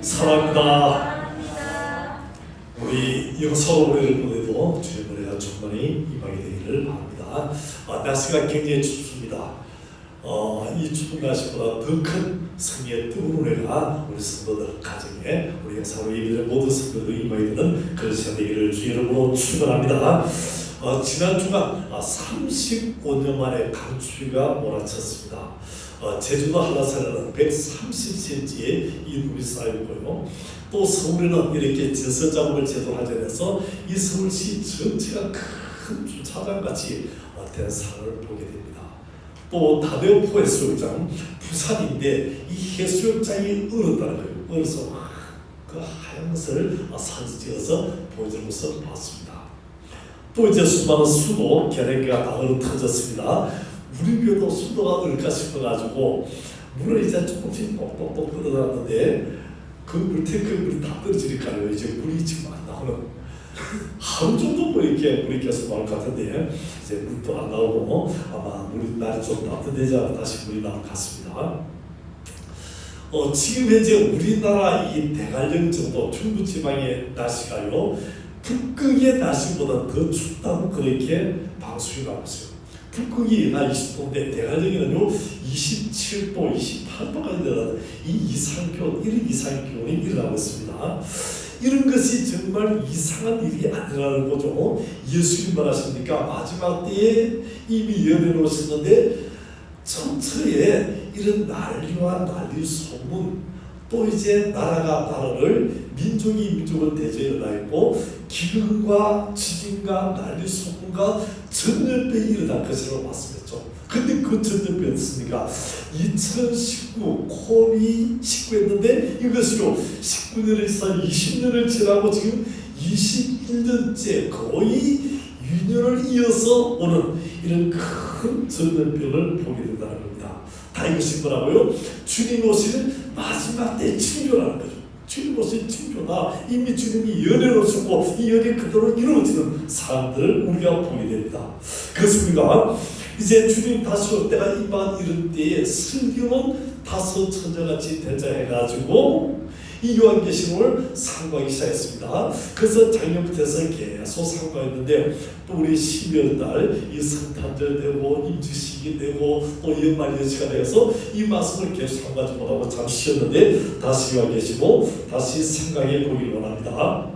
사랑합니다. 우리 영서로 우리를 보내도 주님의 은혜가 충만히 임하게 되기를 바랍니다. 날씨가 굉장히 춥습니다. 이 추운 날씨보다 더 큰 성령의 뜨거운 은혜가 우리 성도들 가정에 우리 영서로 예배를 모든 성도들 임하게 되는 그런 시간 되기를 주 이름으로 축원합니다. 지난 주간 35년 만에 강추위가 몰아쳤습니다. 제주도 한라산에는 130cm의 이 눈이 쌓였고요. 또 서울에는 이렇게 제서 작업을 제대로 하지 않아서 이 서울시 전체가 큰 주차장같이 된 산을 보게 됩니다. 또 다대포 해수욕장, 부산인데 이 해수욕장이 얼었다는 거예요. 얼어서 그 하얀 것을 사진 찍어서 보여주는 것을 봤습니다. 또 이제 수많은 수도 계량기가 다 얼어 터졌습니다. 우리 교도 수도가 얼까 싶어가지고 물을 이제 조금씩 똑똑똑 끌어놨는데 그 물탱크 물이 다 떨어지니까요. 이제 물이 지금 안 나오는 하루 정도 뭐 이렇게 물이 계속 나올 것 같은데 이제 물도 안 나오고 아마 물이 날이 좀 따뜻해져 다시 물이 나올 것 같습니다. 지금 현재 우리나라 이 대관령 정도 중부지방의 날씨가요 북극의 날씨보다 더 춥다고 그렇게 방송이 나오고 있어요. 북극이나 20도인데 대관령에는요 27도, 28도까지 내려가는 이 이상기온, 이런 이상기온이 일어나고 있습니다. 이런 것이 정말 이상한 일이 아니라는 거죠. 예수님 말하십니까? 마지막 때에 이미 예언해놓으셨는데 전처에 이런 난리와 난리 소문, 또 이제 나라가 나라를, 민족이 민족을 대조해 일어나 있고 기근과 지진과 난리 소문과 전염병이 일어날 것이라고 말씀했죠. 근데 그 전염병이 어떻습니까? 2019 코비19 했는데 이것이요 19년을 있어 20년을 지나고 지금 21년째 거의 유년을 이어서 오는 이런 큰 전염병을 보게 된다는 겁니다. 다 이것이 뭐라고요? 주님 오실 마지막 때 징조라는 거죠. 주님 오실 징조다. 이미 주님이 연애로서고 이 연애 그대로 이루어지는 사람들을 우리가 보게 됩니다. 그렇습니까? 이제 주님 다시 올 때가 임한 이런 때에 슬기로운 다섯 천자같이 대자해가지고 이 요한계시록을 상고하기 시작했습니다. 그래서 작년부터 해서 계속 상고했는데 또 우리 12월달 이 성탄절 되고 임직식이 되고 또 연말 연시가 되어서 이 말씀을 계속 상고하지 못하고 잠시 쉬었는데 다시 요한계시록 다시 생각해 보기를 원합니다.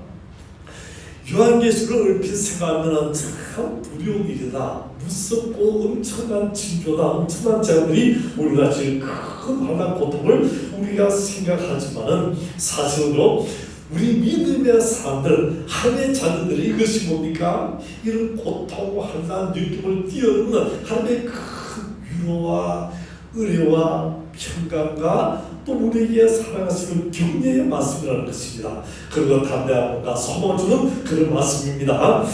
요한계시록을 얼핏 생각하면 참 두려운 일이다. 무섭고 엄청난 징조다. 엄청난 자들이 우리가 지금 큰 환난 고통을 우리가 생각하지만은 사실은요 우리 믿음의 사람들, 하나님의 자녀들이 이것이 뭡니까? 이런 고통, 환난, 느낌을 뛰어넘는 하나님의 큰 위로와 은혜와 평강과 또 우리에게 사랑하시는 격려의 말씀이라는 것입니다. 그리고 담대함과 소망을 주는 그런 말씀입니다.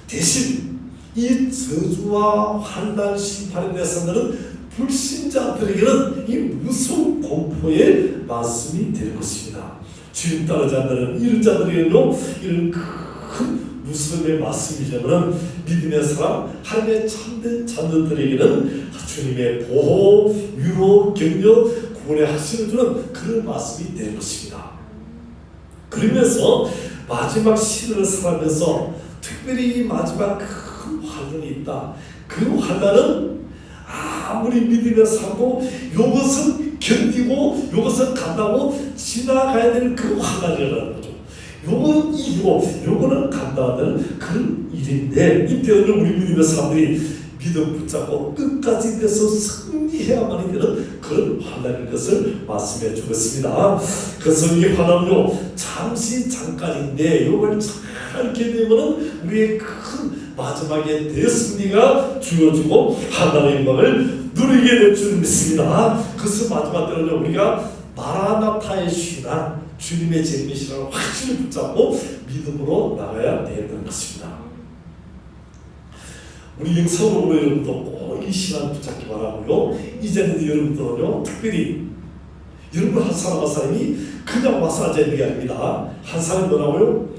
대신 이 저주와 환난 심판에 대해서는 불신자들에게는 이 무서운 공포의 말씀이 될 것입니다. 주님 따르지 않는 이런 자들에게는요 이런 큰 무서움의 말씀이자면 믿음의 사람, 하나님의 참된 자녀들에게는 주님의 보호, 위로, 격려, 구원의 확신을 주는 그런 말씀이 될 것입니다. 그러면서 마지막 시대를 살아가면서 특별히 마지막 큰 환난이 있다. 그 환난은 아무리 믿음의 사람도 이것은 견디고 이것은 간다고 지나가야 되는 그 환난이라는 거죠. 요거는 이기고 요거는 간다는 그런 일인데 이때는 우리 믿음의 사람들이 믿음 붙잡고 끝까지 돼서 승리해야만이 되는 그런 환난인 것을 말씀해 주겠습니다. 그래서 이 환난은요 잠시 잠깐인데 이걸 잘 견디면은 우리의 큰 마지막에 대승리가 주어지고 하나님의 영광을 누리게 될 줄 믿습니다. 그래서 마지막 때는요 우리가 마라나타의 신앙, 주님의 재림의 신앙을 확실히 붙잡고 믿음으로 나가야 되는 것입니다. 우리 영성으로 여러분도 꼭 이 신앙을 붙잡기 바라고요. 이제는 여러분들은요 특별히 여러분 한 사람 한 사람이 그냥 와서 앉아있는 게 아닙니다. 한 사람이 뭐라고요?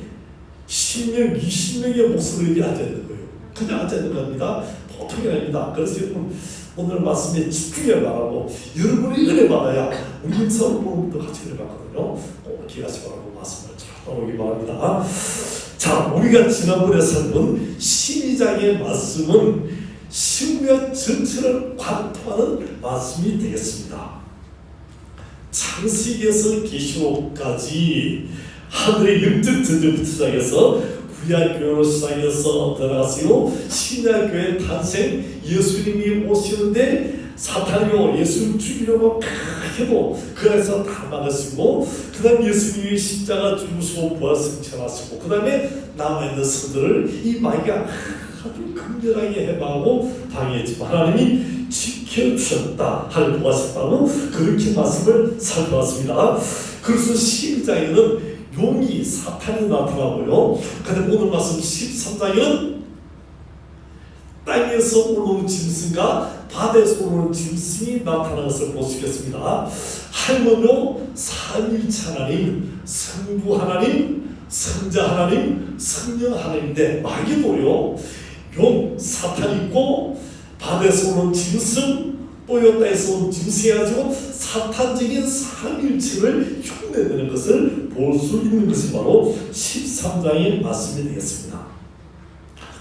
10명, 20명의 목소리에 앉아있는 거예요. 그냥 앉아있는 겁니다. 보통이 아닙니다. 그래서 여러분 오늘 말씀에 집중해 말하고 여러분이 은혜 받아야 우리 임사를 보는 것도 같이 은혜 받거든요. 꼭 기억하시 바라고 말씀을 잘 나오기 바랍니다. 자, 우리가 지난번에 살본 12장의 말씀은 신구약 전체를 관통하는 말씀이 되겠습니다. 창세기에서 계시록까지 하늘의 영적 전쟁부터 시작해서 구약교회로 시작해서 들어가서요, 신약교회 탄생, 예수님이 오시는데 사탄이요 예수를 죽이려고 해도 그 안에서 다 막으시고, 그 다음 예수님이 십자가 죽으시고 부활승천하시고, 그 다음에 남아있는 성들을 이 마귀가 아주 강렬하게 해방하고 당했지만 하나님이 지켜주셨다, 하늘 도와주셨다고 그렇게 말씀을 살펴봤습니다. 그래서 12장에는 용이 사탄이 나타나고요, 그다음 오늘 말씀 13장에는 땅에서 올라오는 짐승과 바다에서 올라오는 짐승이 나타나는 것을 볼 수 있겠습니다. 하나님은요 삼위일체 하나님, 성부 하나님, 성자 하나님, 성령 하나님인데 마귀도요 용, 사탄이 있고 바다에서 오는 짐승, 또 땅에서 오는 짐승이 가지고 사탄적인 삼위일체를 흉내내는 것을 볼 수 있는 것이 바로 13장의 말씀이 되겠습니다.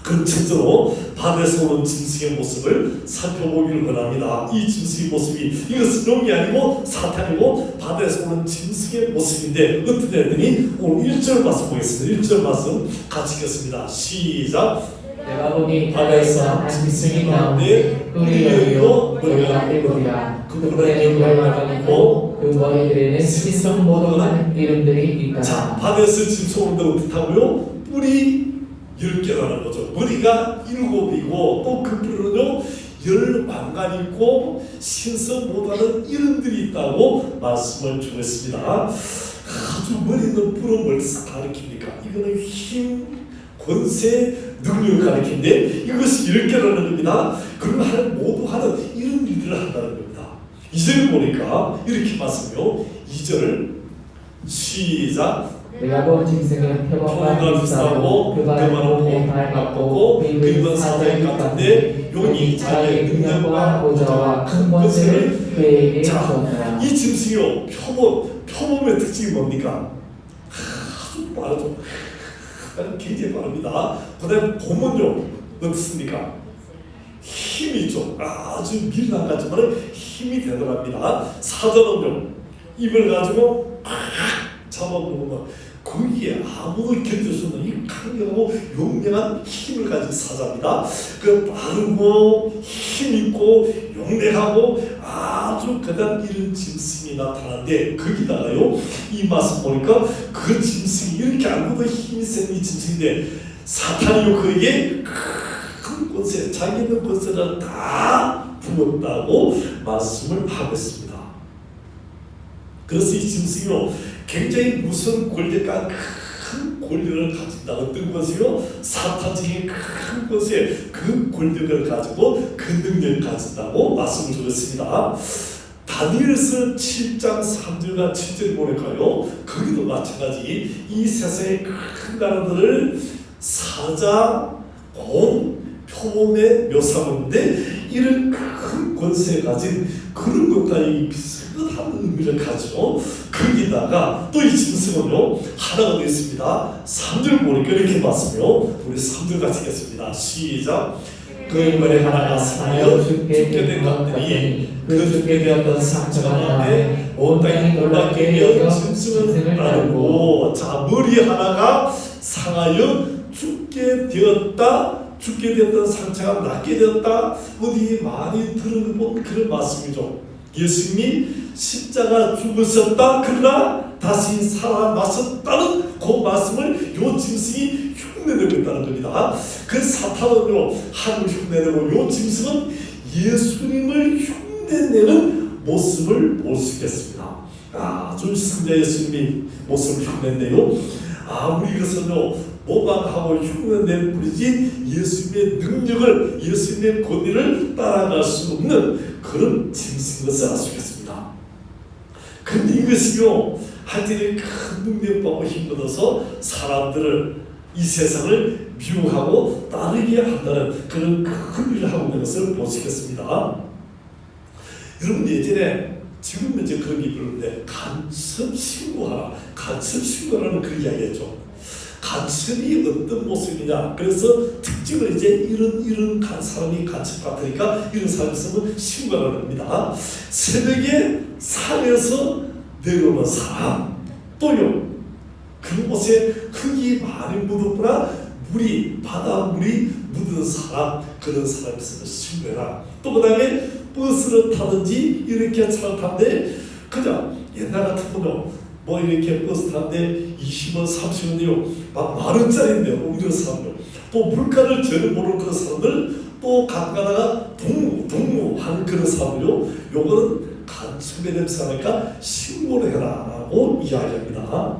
그 첫째로 바다에서 오는 짐승의 모습을 살펴보기를 원합니다. 이 짐승의 모습이 이것은 용이 아니고 사탄이고 바다에서 오는 짐승의 모습인데 어떻게 했더니 오늘 1절 말씀 보겠습니다. 1절 말씀 같이 읽겠습니다. 시작. 내가 보니 바다에서 한 짐승이 나오는데 뿔이 열리고 머리가 떼고리라. 그 뿔에 물갈마가 있고 그 머리들에는 신성 모독한 이름들이 있다. 자, 바다에서 짐승 오는데 어떻다고요? 뿔이 10개라는 거죠. 머리가 7이고 또 그 뿔은요 10만간 있고 신성 못하는 이름들이 있다고 말씀을 주었습니다. 아주 머리 있는 뿔은 뭘 가리킵니까? 이거는 힘, 권세, 능력을 가리키는데 이것이 10개라는 겁니다. 그러면 하나님 모두 하는 이런 일들을 한다는 겁니다. 2절을 보니까 이렇게 말씀해요. 2절 시작. 내가 본 짐승은 표범과 비슷하고 그 발은 몸에 밟았고 그 입은 사자의 같은데 용이 자기의 능력과 보좌와 큰 권세를 그에게 주었노라. 이 짐승이요 표범의 특징이 뭡니까? 아주 빠르죠. 굉장히 빠릅니다. 그 다음에 곰은요 어떻습니까? 힘이 있죠. 아주 미련하지만 힘이 대단합니다. 사자는요 입을 가지고 잡아먹으면 거기에 아무도 견딜 수 없는 이 강력하고 용맹한 힘을 가진 사자입니다. 그 빠르고 힘있고 용맹하고 아주 그다음 이런 짐승이 나타나는데 거기다가요 이 말씀 보니까 그 짐승이 이렇게 아무도 힘이 센 이 짐승인데 사탄이요 그에게 큰 권세, 자기 있는 권세를 다 부었다고 말씀을 하고 있습니다. 그래서 이 짐승이요 굉장히 무서운 권력과 큰 권력을 가진다. 어떤 것이요? 사탄적인 큰 것에 그 권력을 가지고 그 능력을 가진다고 말씀을 드렸습니다. 다니엘서 7장 3절과 7절 보니까요 거기도 마찬가지 이 세상의 큰 나라들을 사자, 곰, 표범에 묘사하는데 이런 큰 권세에 가진 그런 것과 비슷한 의미를 가지고 거기다가 또 이 짐승은요 하나가 되어 있습니다. 3절 보니까 이렇게 말씀해요. 우리 3절 같이 읽겠습니다. 시작. 그 인물의 하나가 사하여 죽게 된 것들이 그 죽게 되었던 상처가 나에 온 땅이 놀랍게 여겨 짐승을 따르고, 자 머리 하나가 상하여 죽게 되었다. 죽게 되었던 상처가 낫게 되었다. 어디 많이 들어본 그런 말씀이죠. 예수님이 십자가 죽으셨다. 그러나 다시 살아나셨다는 그 말씀을 요 짐승이 흉내내고 있다는 겁니다. 그 사탄은요 하나님을 흉내내고 요 짐승은 예수님을 흉내내는 모습을 볼 수 있겠습니다. 아주 승자 예수님이 모습을 흉내내요. 우리 이것은요 모방하고 흉내낼 뿐이지 예수님의 능력을, 예수님의 권위를 따라갈 수 없는 그런 짐승인 것을 알 수 있겠습니다. 그런데 이것이요 하여튼 큰 능력받고 힘받아서 사람들을, 이 세상을 미워하고 따르게 한다는 그런 큰 일을 하고 있는 것을 볼 수 있겠습니다. 여러분 예전에 지금 이제 그런 게 그런데 간첩 신고하라. 간첩 신고라는 그 이야기였죠. 간첩이 어떤 모습이냐. 그래서 특징을 이제 이런 사람이 간첩 같으니까 이런 사람이 있으면 신고하라는 겁니다. 새벽에 산에서 내려오는 사람, 또요 그곳에 흙이 많이 묻었구나, 바다 물이 묻은 사람, 그런 사람이 있으면 신고해라. 또 그 다음에 버스를 타든지 이렇게 차를 타는데 그냥 옛날 같으면 뭐 이렇게 버스 타는데 20원 30원이요 막 만원짜리인데요. 이런 사람들, 또 물가를 전혀 모르는 그런 사람들, 또 가다가 동무하는 그런 사람들요, 요거는 간첩의 냄새가 나니까 신고를 해라 라고 이야기합니다.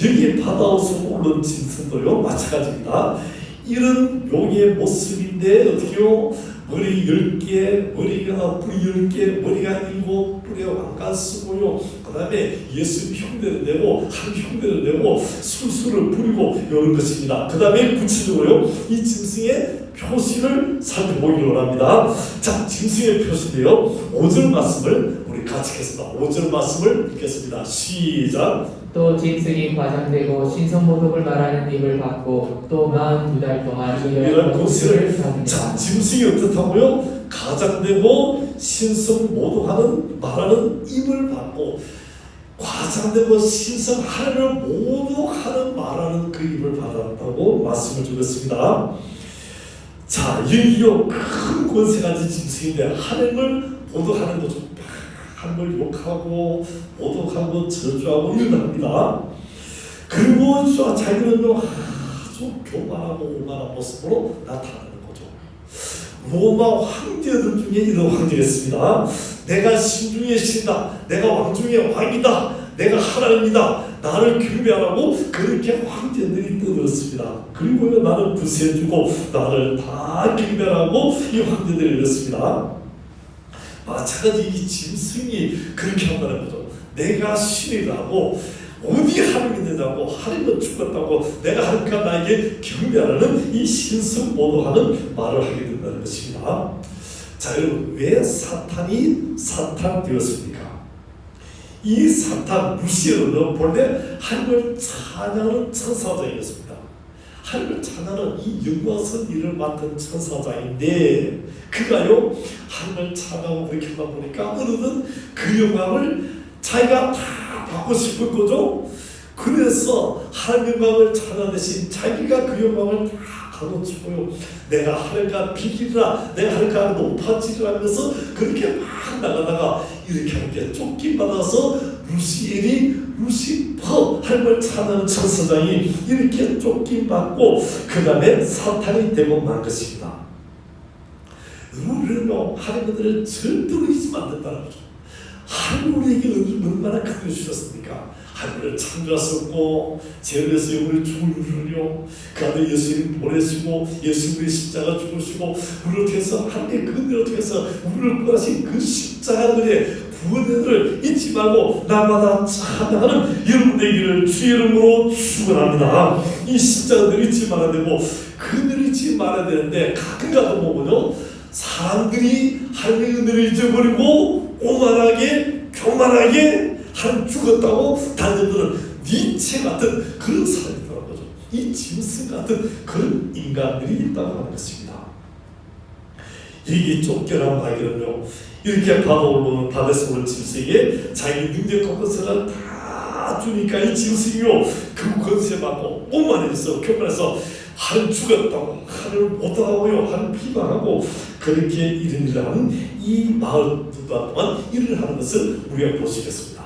여기 바다에서 오른 짐승도요 마찬가지입니다. 이런 용의 모습인데 어떻게요? 머리 10개, 머리가 뿔이 10개, 머리가 7, 뿔에 왕관 쓰고요. 그 다음에 예수 흉내를 내고 한 흉내를 내고 술술을 부리고 이런 것입니다. 그 다음에 구체적으로요 이 짐승의 표시를 살펴보기를 원합니다. 자, 짐승의 표시인데요 5절 말씀을 우리 같이 읽겠습니다. 5절 말씀을 읽겠습니다. 시작. 또 짐승이 과장되고 신성모독을 말하는 입을 받고 또 42달 동안 이런 것을 받으며. 자, 짐승이 어떻다고요? 가장되고 신성모독하는 말하는 입을 받고 과장되고 신성 하나님을 모독하는 말하는 그 입을 받았다고 말씀을 주셨습니다. 자, 여기요 큰 권세가 가진 짐승인데 하나님을 모독하는 거죠. 하나님을 욕하고 모독하고 저주하고 이런답니다. 그리고 자기는요 아주 교만하고 오만한 모습으로 나타나는 거죠. 로마 황제들 중에 이런 황제가 있습니다. 내가 신중에 신다, 내가 왕중의 왕이다, 내가 하나님이다, 나를 경배하라고 그렇게 황제들이 떠들었습니다. 그리고요 나는 구세주고 나를 다 경배하라고 이 황제들이 이랬습니다. 마찬가지 이 짐승이 그렇게 한다는 거죠. 내가 신이라고 어디 하나님이 되냐고, 하나님은 죽었다고, 내가 하나님과 나에게 경배하라는 이 신성모독하는 말을 하게 된다는 것입니다. 자, 여러분 왜 사탄이 사탄 되었습니까? 이 사탄 루시오는 본래 하나님을 찬양하는 천사장이었습니다. 하나님을 찬양하는 이 영광스러운 일을 맡은 천사장인데 그가요 하나님을 찬양하고 그렇게 하다 보니까 어느덧 그 영광을 자기가 다 받고 싶은 거죠. 그래서 하나님 영광을 찬양 대신 자기가 그 영광을 다 가로치고요, 내가 하늘과 비기리라, 내가 하늘과 높아지리라 하면서 그렇게 막 나가다가 이렇게 하는 쫓김받아서 루시퍼 하나님을 찬양하는 천사장이 이렇게 쫓김받고 그 다음에 사탄이 되고 만 것입니다. 우리는요 하나님들을 절대로 잊으면 안 된다는 거죠. 하나님 우리에게 얼마나 큰 걸 주셨습니까? 하나님을 창조하셨고 죄를 위해서 우리를 죽으려 그 아들 예수님 보내시고 예수님의 십자가 죽으시고 우리를 통해서 하나님의 그 은혜를 통해서 우리를 구하신 그 십자가 은혜 구원을 잊지 말고 날마다 찬양하는 여러분 되기를 주의 이름으로 축원합니다. 이 십자가를 잊지 말아야 되고 그 은혜를 잊지 말아야 되는데 가끔 가다 보면요 사람들이 하나님의 은혜를 잊어버리고 오만하게 교만하게 하나님 죽었다고 다니는 니체 같은 그런 사람이 있다는 거죠. 이 짐승 같은 그런 인간들이 있다고 하는 것입니다. 이 쫓겨난 마귀는요 이렇게 바다에서 오는 짐승에게 자기 능력과 권세를 다 주니까 이 짐승이요 그 권세 받고 오만해서 교만해서 하나님 죽었다고 하나님을 못하고요 하나님 비방하고 그렇게 이런 일을 하는 이 마을 동안 일을 하는 것을 우리가 볼 수 있겠습니다.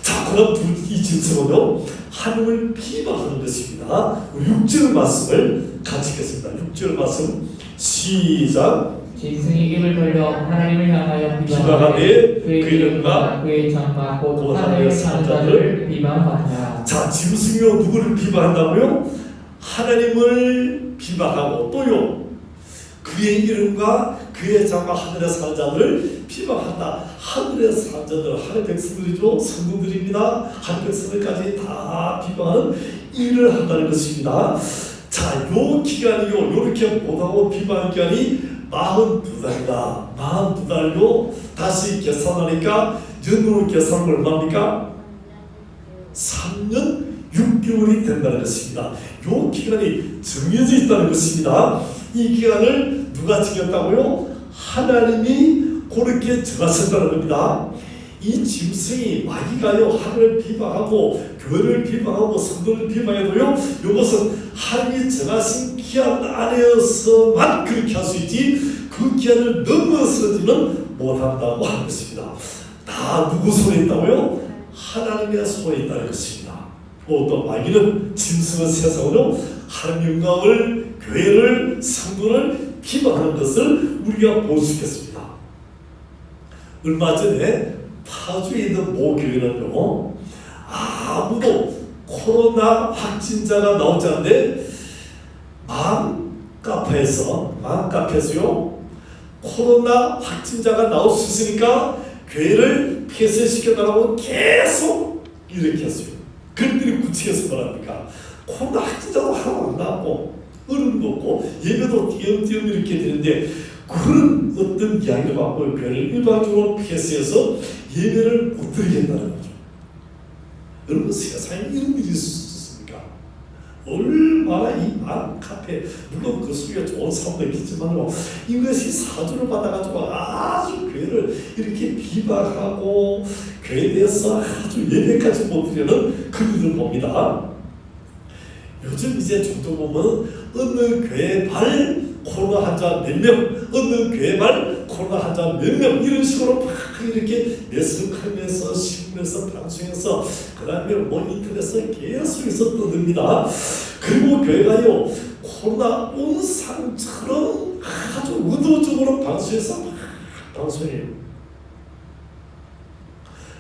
자, 그럼 이 짐승은요 하나님을 비방하는 것입니다. 6절 말씀을 같이 읽겠습니다. 6절 말씀 시작. 짐승이 입을 벌려 하나님을 향하여 비방하되 그의 이름과 그의 장막 곧 하늘에 사는 자들을 비방하니라. 자, 짐승이요 누구를 비방한다고요? 하나님을 비방하고 또요 그의 이름과 그의 장막 하늘에 사는 자들을 비방한다. 하늘에 사는 자들 하늘 백성들이죠. 성도들입니다. 하늘 백성들까지 다 비방하는 일을 한다는 것입니다. 자, 요 기간이요 이렇게 못하고 비방하는 기간이 42달이다. 42달로 다시 계산하니까 연으로 계산하면 얼마입니까? 3년 6개월이 된다는 것입니다. 이 기간이 정해져 있다는 것입니다. 이 기간을 누가 정했다고요? 하나님이 그렇게 정하셨다는 겁니다. 이 짐승이 마귀가요 하늘을 비방하고 교회를 비방하고 성도를 비방해도요 이것은 하나님이 정하신 기한 안에서만 그렇게 할 수 있지 그 기한을 넘어서지는 못한다고 하는 것입니다. 다 누구 손에 있다고요? 하나님의 손에 있다는 것입니다. 또 마귀는 짐승의 세상으로 하나님 영광을 교회를 성도를 비방하는 것을 우리가 볼 수 있겠습니다. 얼마 전에 파주에 있는 모교회는요 아무도 코로나 확진자가 나오지 않는데 맘카페에서요 코로나 확진자가 나올 수 있으니까 교회를 폐쇄시켜달라고 계속 이렇게 했어요. 그들이 구치해서 뭐랍니까? 코로나 확진자도 하나도 안 나왔고 어른도 없고 예배도 띄엄띄엄 이렇게 되는데 그런 어떤 이야기를 갖고 교회를 일반적으로 폐쇄해서 예배를 못 드리게 한다는 거죠. 여러분 세상에 이런 일이 있었습니까? 얼마나 이 맘카페 물론 그 속에 좋은 사람도 있겠지만 이것이 사주를 받아가지고 아주 교회를 이렇게 비방하고 교회에 대해서 아주 예배까지 못 드리는 그런 일을 봅니다. 요즘 이제 종종 보면 어느 교회 발 코로나 환자 몇 명, 어느 교회 발 코로나 환자 몇 명 이런 식으로 막 이렇게 매스컴에서 신문에서 방송에서 그 다음에 뭐 인터넷에서 계속해서 떠듭니다. 그리고 교회가요 코로나 온 상처럼 아주 의도적으로 방송해서 막 방송해요.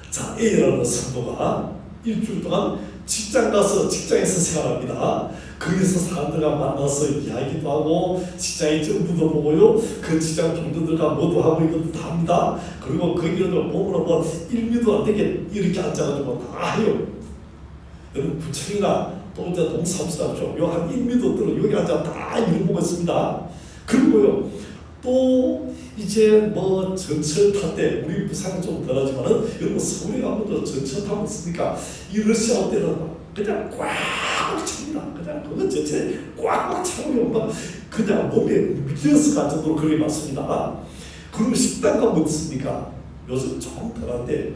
자, A라는 성도가 일주일 동안 직장 가서 직장에서 생활합니다. 거기서 사람들과 만나서 이야기도 하고 직장의 정부도 보고요. 그 직장 동료들과 뭐도 하고 이것도 다 합니다. 그리고 거기를 보면 뭐 1미도 안 되게 이렇게 앉아가지고 다 해요. 여러분 구청이나 또 이제 동사무소죠. 요한 1미도 들어 여기 앉아 다 일 보고 있습니다. 그리고요 또 이제 뭐 전철 탈 때 우리 부산은 좀 덜하지만은 여러분 서울에 가면 전철 타고 있으니까 이 러시아 때는 그냥 꽉 찹니다. 그냥 그거 전체 꽉 차고요. 막 그냥 몸에 미쳐서 갈 정도로 그렇게 많습니다. 그리고 식당 가면 어떻습니까? 요즘 조금 덜한데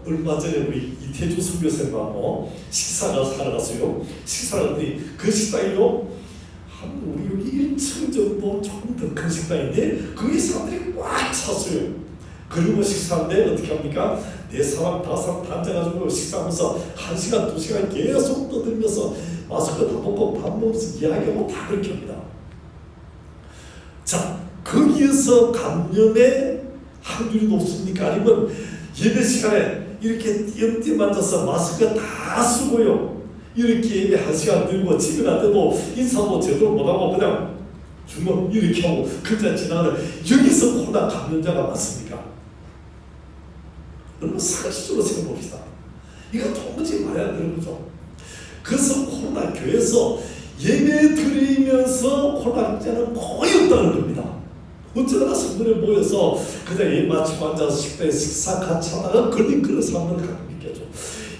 얼마 전에 우리 이태주 선교사님하고 식사가 사러 갔어요. 식사를 했더니 그 식당이요 한 우리 여기 1층 정도 조금 더 큰 식당인데 거기 사람들이 꽉 찼어요. 그리고 식사인데 어떻게 합니까? 4사람 5사람 다 앉아가지고 식사하면서 1시간 2시간 계속 떠들면서 마스크 다 벗고 밥 먹으면서 이야기하고 다 그렇게 합니다. 자, 거기에서 감염의 확률이 높습니까? 아니면 예배 시간에 이렇게 띄엄띄엄 앉아서 마스크 다 쓰고요 이렇게 예배 1시간 들고 집에 갈 때도 인사도 제대로 못하고 그냥 주먹 이렇게 하고 그냥 지나가는 여기서 코로나 감염자가 많습니까? 여러분 상식적으로 생각해봅시다. 이거 도무지 말해야 되는 거죠. 그래서 코로나 교회에서 예배 드리면서 코로나 확진자는 거의 없다는 겁니다. 어쩌다가 성도들 모여서 그냥 예배 마치고 앉아서 식당에 식사 같이 하다가 걸린 그런 사람들은 가끔 있겠죠.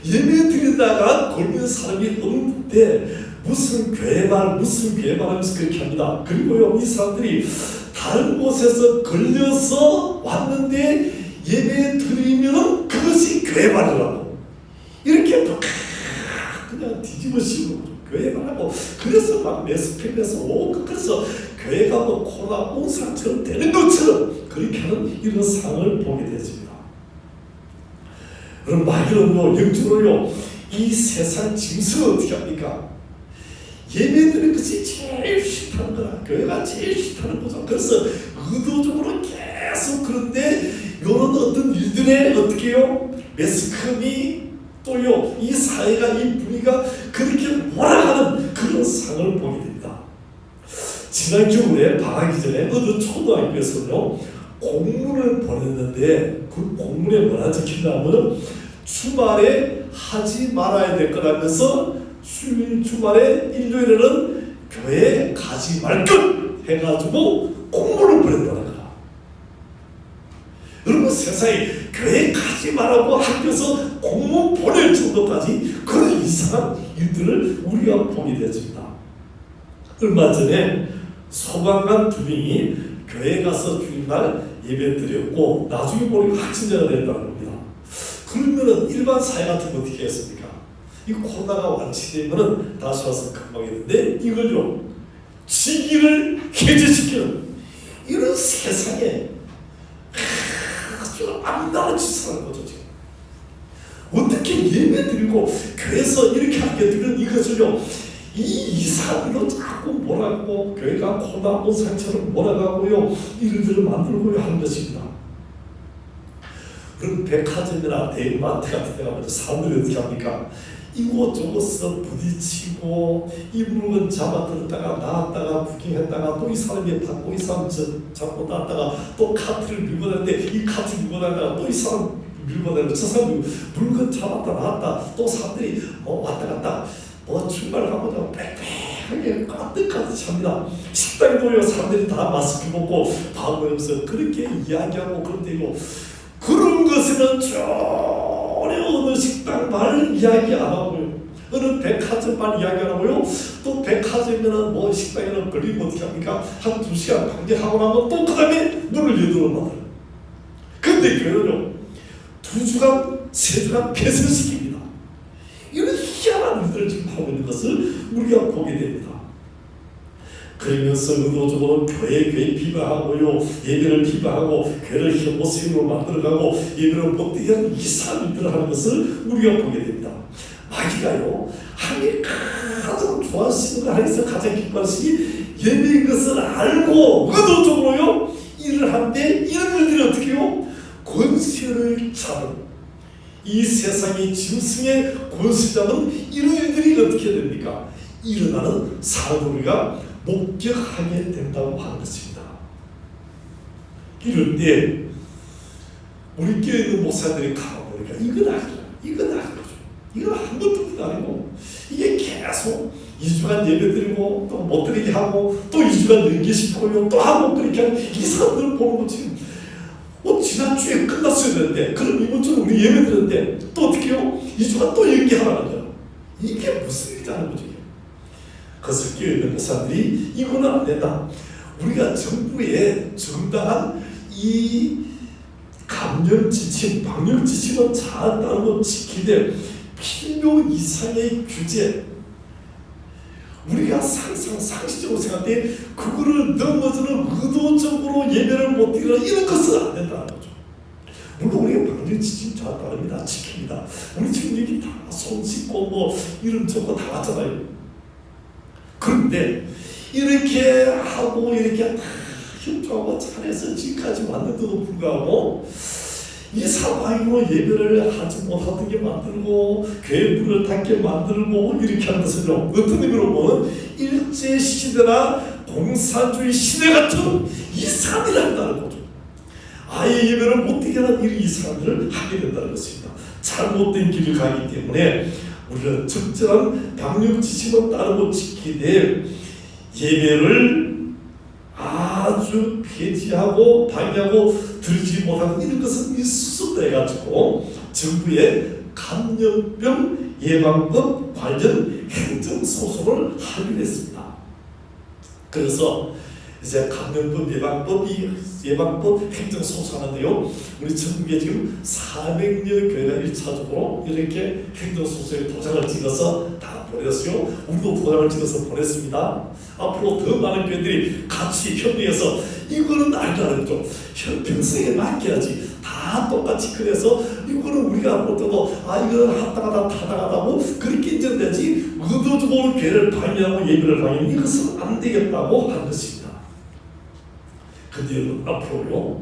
예배 드리다가 걸린 사람이 없는데 무슨 교회 말 하면서 그렇게 합니다. 그리고요 이 사람들이 다른 곳에서 걸려서 왔는데 예배 드리면 그것이 교회 말이라고 이렇게 그냥 뒤집어 씌우고 교회 말하고 그래서 막 매스컴에서 오고 그래서 교회가 뭐 코로나 온 상처럼 되는 것처럼 그렇게 하는 이런 상을 보게 되었습니다. 그럼 마귀는요 영적으로요 이 세상 짐승을 어떻게 합니까? 예배 드리는 것이 제일 싫다는 거야. 교회가 제일 싫다는 거죠. 그래서 의도적으로 계속 그런데 이런 어떤 일들에 어떻게 해요? 매스컴이 또요 이 사회가 이 분위기가 그렇게 몰아가는 그런 상을 보게 됩니다. 지난 겨울에 방학이 전에 어느 초등학교에서는요 공문을 보냈는데 그 공문에 뭐라 적힌다면 주말에 하지 말아야 될 거라면서 주말에 일요일에는 교회에 가지 말 것 해가지고 공문을 버렸다는 거야. 여러분, 세상에 교회 가지 말라고 학교에서 공문 보낼 정도까지 그런 이상한 일들을 우리가 보게 되었습니다. 얼마 전에 소방관 2명이 교회 가서 주일날 예배 드렸고 나중에 보니까 확진자가 됐다는 겁니다. 그러면은 일반 사회 같은 거 어떻게 했습니까? 이 코로나가 완치되면은 다시 와서 금방 했는데 이걸요 직위를 해제시키는 이런 세상에 아주 암담한 짓을 하는 거죠. 지금 어떻게 예배 드리고 교회에서 이렇게 하게 되는 이것을요 이 이상으로 자꾸 몰아가고 교회가 코로나 상처럼 몰아가고요 일들을 만들고요 하는 것입니다. 그럼 백화점이나 대형마트 같은 데 가면 사람들이 어떻게 합니까? 이곳저곳서 부딪히고 이 물건 잡아들었다가 나왔다가 구경했다가 또 이 사람이 받고 이 사람 잡고 나왔다가 또 카트를 밀고 다니는데 이 카트 밀고 다니다가 또 이 사람 밀고 다니고 저 사람 물건 잡았다 나왔다 또 사람들이 왔다 갔다 출발하고 빽빽하게 가득가득 찹니다. 식당도요 사람들이 다 마스크 벗고 밥 먹으면서 그렇게 이야기하고 그런데요 그런 것은 전혀 어느 식당 말 이야기 안 하고요 어느 백화점 말 이야기 안 하고요 또 백화점이나 뭐 식당이나 걸리면 어떻게 합니까? 한 2시간 방제하고 나면 또 그 다음에 문을 여들어놔요. 근데 교회는요 2주간 3주간 폐쇄시킵니다. 이런 희한한 일들을 지금 하고 있는 것을 우리가 보게 됩니다. 그러면서 의도적으로 교회 비방하고요 예배를 비방하고 교회를 혐오스러움으로 만들어가고 예배를 못되게 하는 이상한 일들을 하는 것을 우리가 보게 됩니다. 마귀가요 하나님이 가장 좋아하시는 것 하나님께서 가장 기뻐하시니 예배인 것을 알고 의도적으로요 일을 하는데 이런 일들이 어떻게 해요? 권세를 잡은 이 세상의 짐승의 권세 잡은 이런 일들이 어떻게 됩니까? 일어나는 사람을 우리가 목격하게 된다고 하는 것입니다. 이럴 때 우리 교회 있는 목사들이 가보니까 이건 아니죠. 이건 한 번도 아니고 이게 계속 2주간 예배 드리고 또 못 드리게 하고 또 2주간 연기시키고요 또 하고 그렇게 하는 이 사람들을 보는 거 지금 지난주에 끝났어야 되는데 그럼 이번 주는 우리 예배 드렸는데 또 어떻게 해요? 2주간 또 연기하라는 거예요. 이게 무슨 일이라는 거죠. 그래서 교회 있는 사람들이 이거는 안 된다. 우리가 정부의 정당한 이 감염 지침, 방역 지침은 잘 따르고 지키되 필요 이상의 규제 우리가 상식적으로 생각할 때 그거를 넘어서는 의도적으로 예배를 못 드리는 이런 것은 안 된다는 거죠. 물론 우리가 방역 지침 잘 따릅니다. 지킵니다. 우리 지금 여기 다 손 씻고 뭐 이름 적고 다 왔잖아요. 그런데 이렇게 하고 이렇게 다 협조하고 잘해서 지금까지 왔는데도 불구하고 이 상황으로 예배를 하지 못하던 게 만들고 교회 문을 닫게 만들고 이렇게 하는 것은 어떤 의미로 보면 일제시대나 공산주의 시대 같은 이상한 일을 한다는 거죠. 아예 예배를 못되게 하는 이런 이상한 일을 하게 된다는 것입니다. 잘못된 길을 가기 때문에 우리는 적절한 방역 지침을 따르고 지키되 예배를 아주 폐지하고 방해하고 들지 못하는 이런 것은 있을 수 없다 해가지고 정부의 감염병 예방법 관련 행정소송을 하기로 했습니다. 그래서 이제 감염병 예방법 행정소송하는데요. 우리 전국에 지금 400여 교회가 1차적으로 이렇게 행정소송에 도장을 찍어서 다 보냈어요. 우리도 도장을 찍어서 보냈습니다. 앞으로 더 많은 교회들이 같이 협의해서 이거는 아니라는 거죠. 형평성에 맡겨야지. 다 똑같이 그래서 이거는 우리가 볼 때도 이거는 하다가다 타다가다고 그렇게 인정되지 의도적으로 교회를 방해하고 예배를 방해하는 이것은 안 되겠다고 한 것입니다. 근데 여러분 앞으로요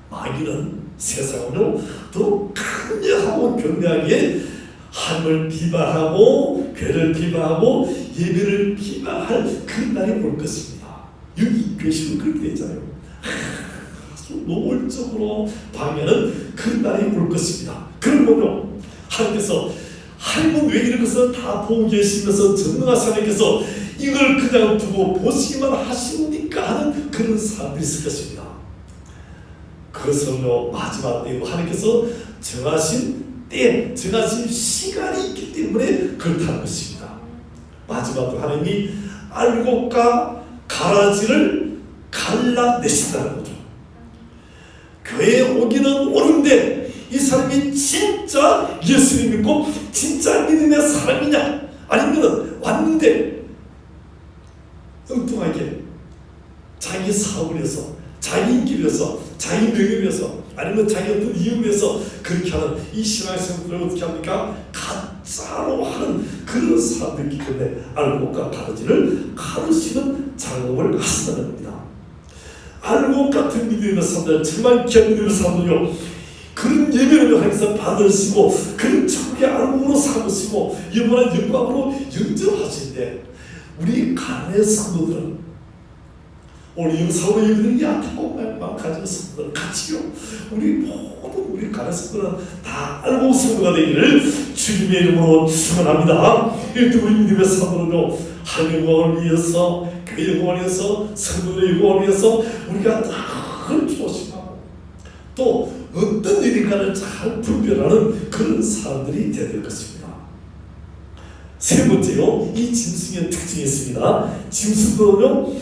마귀는 세상으로 더 강력하고 경미하게 하나님을 비방하고 교회를 비방하고 예배를 비방할 그런 날이 올 것입니다. 여기 교시는 그렇게 되어 있잖아요. 아주 노골적으로 방해하는 그런 날이 올 것입니다. 그러면요 하나님께서 하나님은 왜 이런 것을 다 보고 계시면서 전능하신 하나님께서 이걸 그냥 두고 보시기만 하십니까 하는 그런 사람들이 있을 것입니다. 그것은요, 마지막 때에 하나님께서 정하신 때, 정하신 시간이 있기 때문에 그렇다는 것입니다. 마지막으로 하나님이 알곡과 가라지를 갈라내신다는 거죠. 교회에 오기는 오는데 이 사람이 진짜 예수를 믿고 진짜 믿음의 사람이냐, 아니면 왔는데 엉뚱하게 자기 사업을 해서, 자기 인기를 위해서, 자기 명예를 위해서, 아니면 자기 어떤 이유를 위해서 그렇게 하는 이 신앙생활을 어떻게 합니까? 가짜로 하는 그런 사람들이 있기 때문에 알곡과 가라지를 가르치는 작업을 하신다는 겁니다. 알곡 같은 믿음이 있는 사람들, 정말 귀한 믿음의 사람들요, 그런 예배를 하나님께서 받으시고 그런 천국의 알곡으로 삼으시고 영원한 영광으로 영접하시는데, 우리 가난의 성도들은 오늘 영상으로 예배드린 약하고 말만 가진 성도들 같이요, 우리 모든 우리 가난의 성도들은 다 알곡 성도가 되기를 주님의 이름으로 축원합니다. 이렇게 우리 믿음의 사람들은요, 하나님의 영광을 위해서, 교회의 영광을 위해서, 성도들의 영광을 위해서 우리가 늘 조심하고 또 어떤 일인가를 잘 분별하는 그런 사람들이 되어야 될 것입니다. 세 번째요, 이 짐승의 특징이 있습니다. 짐승들은요,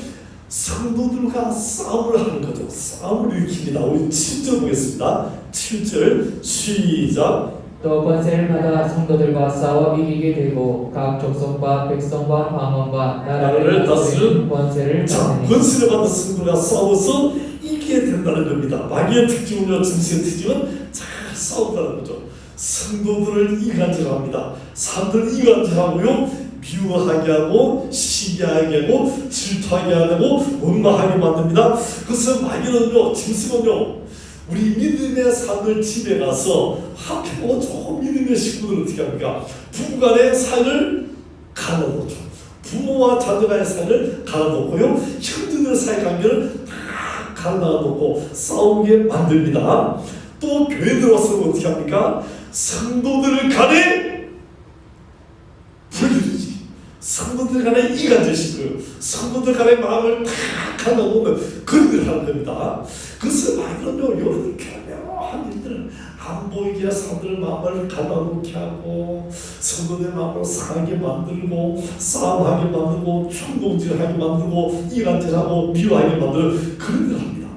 성도들과 싸움을 하는 거죠. 싸움을 일으킵니다. 우리 7절 보겠습니다. 7절 시작. 또 권세를 받아 성도들과 싸워 이기게 되고 각 족속과 백성과 방언과 나라를 다스리는 권세를 받으니. 권세를 받은 성도들과 싸워서 이기게 된다는 겁니다. 마귀의 특징은요, 짐승의 특징은 잘 싸운다는 거죠. 성도들을 이간질합니다. 사람들을 이간질하고요, 미워하게 하고 시기하게 하고 질투하게 하고 원망하게 만듭니다. 그래서 마귀는요, 짐승은요, 우리 믿음의 사람들 집에 가서 합해보고 조금 믿음의 식구들은 어떻게 합니까? 부부간의 사이를 갈라놓죠. 부모와 자녀간의 사이를 갈라놓고요, 형제들 사이 관계를 다 갈라놓고 싸우게 만듭니다. 또 교회 들어와서 어떻게 합니까? 성도들 간에 불리듯이, 성도들 간에 이간질시고요, 성도들 간의 마음을 다 갈라놓는 그런 일을 하는 겁니다. 그래서 마귀는요, 이런 교묘한 일들을 안 보이게 사람들 마음을 갈라놓게 하고 성도들 마음을 상하게 만들고 싸움하게 만들고 충동질하게 만들고 이간질하고 미워하게 만드는 그런 일을 합니다.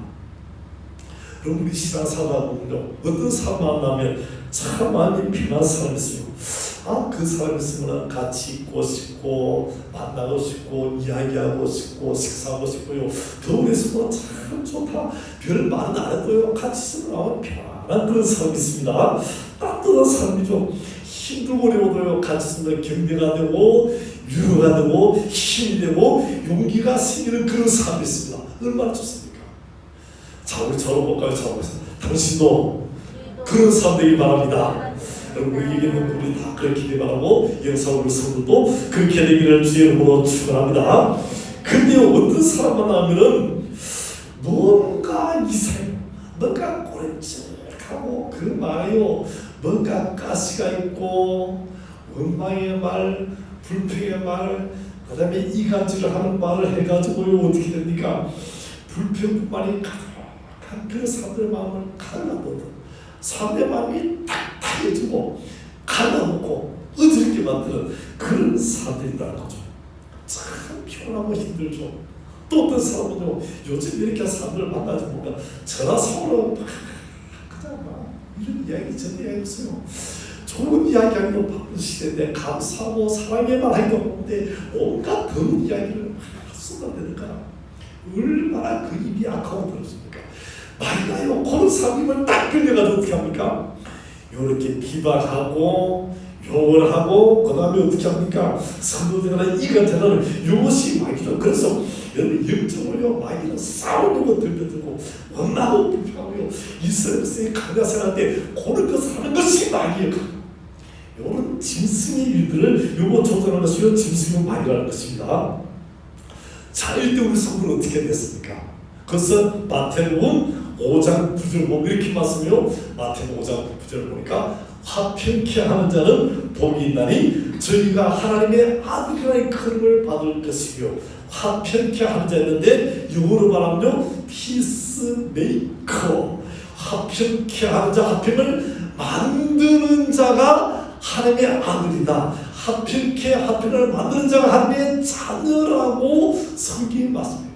그럼 우리 신앙생활하면요, 어떤 사람 만나면 참 많이 편한 사람이 있어요. 그 사람 있으면 같이 있고 싶고 만나고 싶고 이야기하고 싶고 식사하고 싶고요, 더우에 있으면 참 좋다, 별 말은 안 해도요 같이 있으면 편안한 그런 사람이 있습니다. 따뜻한 사람이죠. 힘들고 어려워도요 같이 있으면 격려가 되고 위로가 되고 힘이 되고 용기가 생기는 그런 사람이 있습니다. 얼마나 좋습니까? 자, 우리 저를 볼까요? 당신도 그런 사람 되길 바랍니다. 우리에게는 우리 다 그렇게 되길 바라고, 영상으로 성도도 그렇게 되기를 주의 이름으로 축원합니다. 근데 어떤 사람 만나면은 뭔가 이상해, 뭔가 꼬리찔하고 그 말이요, 뭔가 가시가 있고 원망의 말, 불평의 말, 그 다음에 이간질을 하는 말을 해가지고요, 어떻게 됩니까? 불평뿐만이 가득한 그 사람들의 마음을 갈라놓는, 사람의 마음이 딱딱해지고 갈라놓고 어지럽게 만드는 그런 사람들이 있다는 거죠. 참 피곤하고 힘들죠. 또 어떤 사람은요, 요즘 이렇게 사람들을 만나지 보니까 전화상으로 그냥 막 이런 이야기 저런 이야기 없어요. 좋은 이야기하기로 바쁜 시대인데 감사하고 사랑해만 하기도 하는데 온갖 더운 이야기를 쏟아내는 거야. 얼마나 그 입이 악하고 들었습니까? 말라요. 그런 사람을 딱 끌려가지고 어떻게 합니까? 요렇게 비방하고 욕을 하고 그 다음에 어떻게 합니까? 성도들이나 이간질하는 이것이 마귀죠. 그래서 여러분 영적으로요, 마귀는 싸우고 들려들고 원나고 불평하고요, 이스라엘의 강가생활 때 그런 것을 하는 것이 마귀예요. 요런 짐승의 일들을 요거 조절하는 것이 짐승의 마귀라는 것입니다. 자, 이때 우리 성도는 어떻게 됐습니까? 그것은 마태복음 5장 9절 보면 이렇게 말씀해요. 마태복음 5장 9절 보니까 화평케 하는 자는 복이 있나니 저희가 하나님의 아들이라는 크름을 받을 것이며 화평케 하는 자였는데 영어로 말하면요 피스메이커 화평케 하는 자 화평을 만드는 자가 하나님의 아들이다. 화평을 만드는 자가 하나님의 자녀라고 성경이 맞습니다.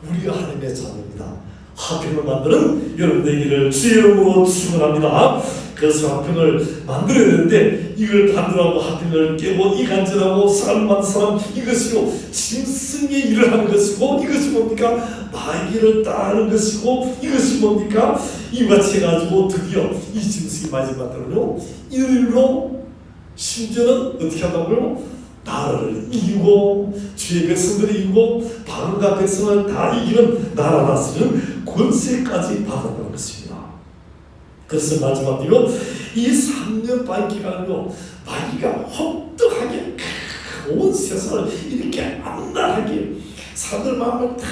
우리가 하나님의 자녀입니다. 화평을 만드는 여러분들에게 주의 이름으로 축원합니다. 그래서 화평을 만들어야 되는데 이걸 만들라고 화평을 깨고 이간질하고 사람 만든 사람 이것이고 짐승의 일을 하는 것이고 이것이 뭡니까? 마귀를 따르는 것이고 이것이 뭡니까? 이같이 해가지고 드디어 이 짐승이 마지막 때는요 이들로 심지어는 어떻게 한다고요? 나라를 이기고 주의 백성들을 이기고 방과 백성을 다 이기는 나라 다스리는 권세까지 받았다는 것입니다. 그래서 마지막으로 이 3년 반 기간으로 마귀가 혹독하게 온 세상을 이렇게 안달하게 사람들 마음을 다